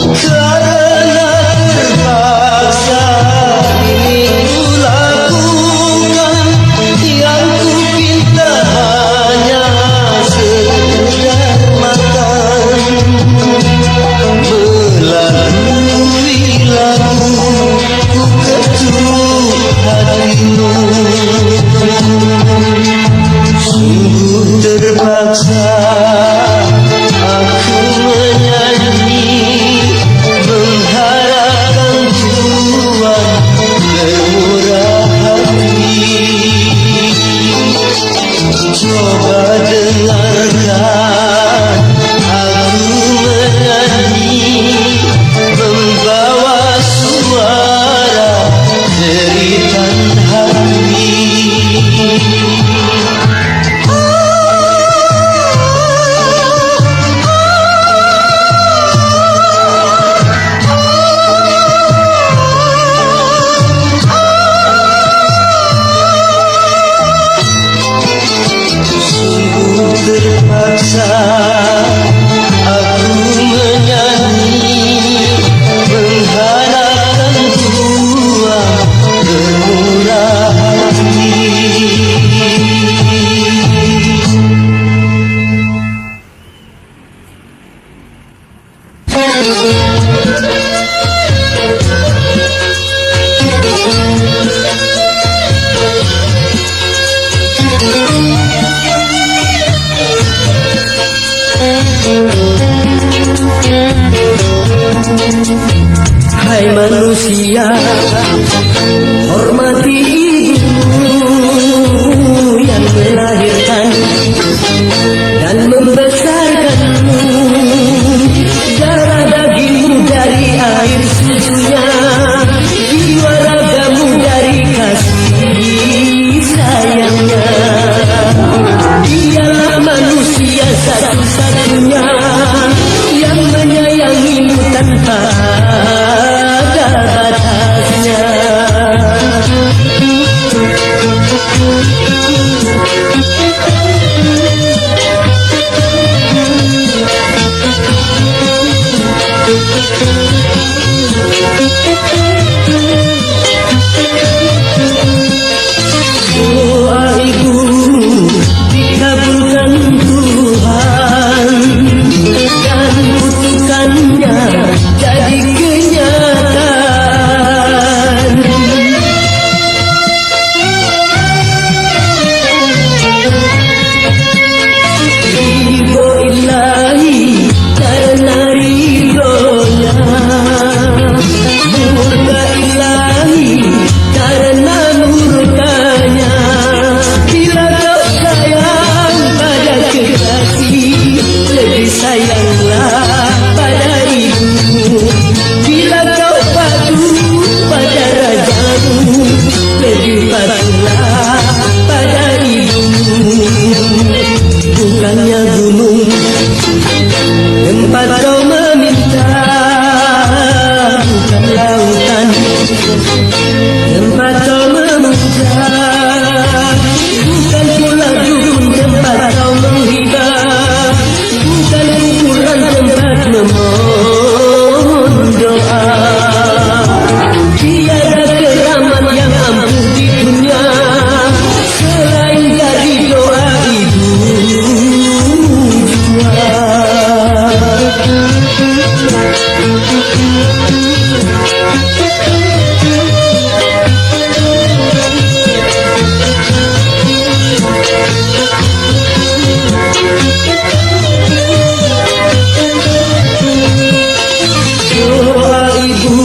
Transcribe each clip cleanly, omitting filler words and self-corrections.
Karena terpaksa ini kulakukan, yang ku pinta hanya sekedar makan. Melalui lagu ku ketuk hatimu, sungguh terpaksa aku menyanyi, mengharapkan Tuhan bermurah hati. Coba dengarkan aku menyanyi, membawa suara jeritan hati. Sungguh terpaksa aku menyanyi, mengharapkan Tuhan bermurah hati. Hai manusia, hormati ibumu yang melahirkan dan membesarkanmu. Darah dagingmu dari air susunya, jiwa ragamu dari kasih sayangnya. Dialah manusia satu-satunya yang menyayangimu tanpa ada batasnya. Doa ibu dikabulkan Tuhan, dan kutukannya jadi kenyataan. Ridho ilahi karena ridhonya, murka ilahi karena murkanya. Bila kau sayang pada kekasih, lebih sayanglah pada ibumu. Bila kau patuh pada rajamu, lebih patuhlah pada ibumu. Bukannya gunung tempat kau meminta, bukan lautan tempat kau memuja, bukan pula dukun tempat kau menghibah, bukan kuburan tempat memohon doa. Tiada keramat yang ampuh di dunia selain dari doa ibu jua. Doa ibu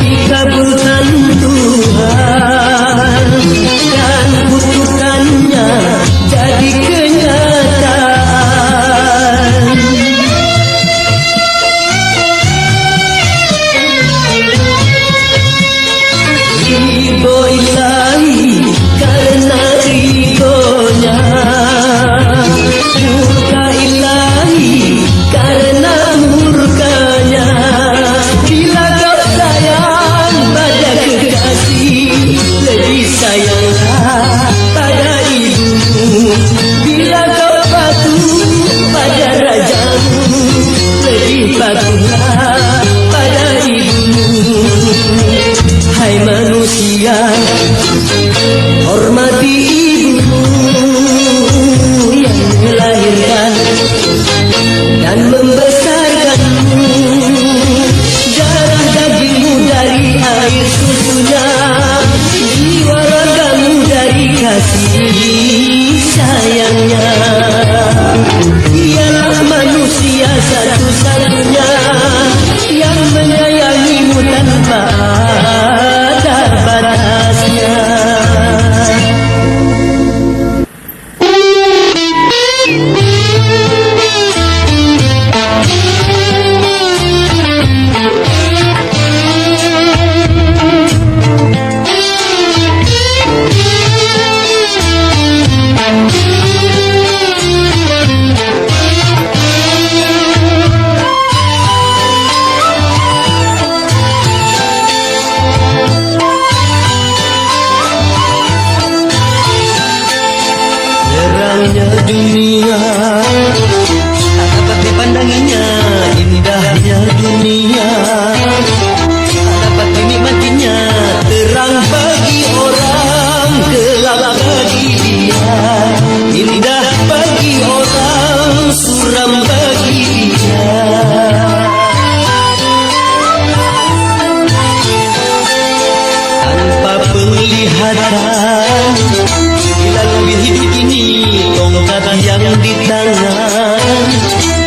dikabulkan Tuhan, dan kutukannya jadi kenyataan. Ridho ilahi karena ridhonya, murka ilahi karena murkanya. Bila kau sayang pada kekasih, lebih sayanglah pada ibumu. Bila kau patuh pada rajamu, lebih patuhlah mulia, hormati ibumu yang melahirkan dan membesarkanmu. Darah dagingmu dari air susunya, jiwa ragamu dari kasih sayangnya. Ialah manusia satu-satunya yang menyayangimu tanpa ada batasnya. Terangnya dunia tak dapat dipandanginya, indahnya dunia tak dapat dinikmatinya. Terang bagi orang, gelap bagi dia, indah bagi orang, suram bagi dia. Tanpa penglihatan dilalui hidup ini, tongkat yang di tangan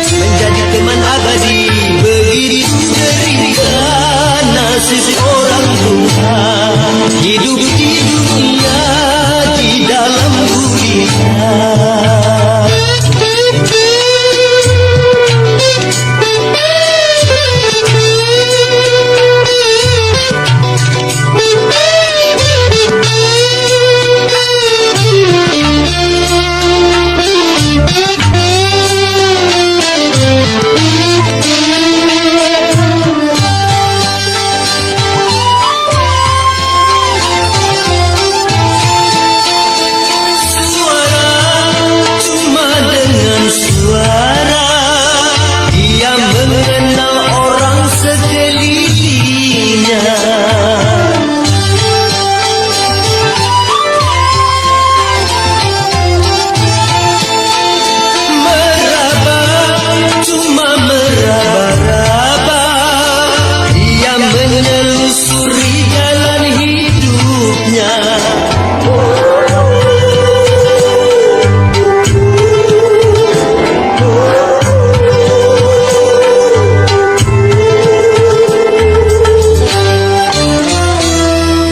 menjadi teman abadi. Begitu derita nasib orang tua, hidup di dunia di dalam gurita.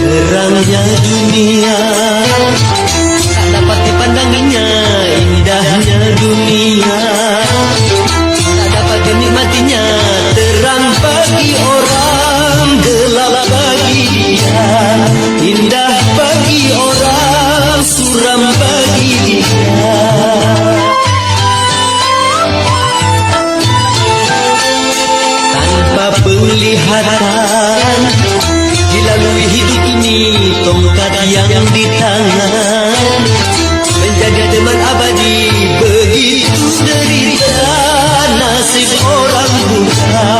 Terangnya dunia tak dapat dipandanginya, indahnya dunia tak dapat dinikmatinya. Terang bagi orang, gelap bagi dia, indah bagi orang, suram bagi dia. Tanpa penglihatan dilalui hidup ini, tongkat yang di tangan menjadi teman abadi. Begitu derita nasib orang buta,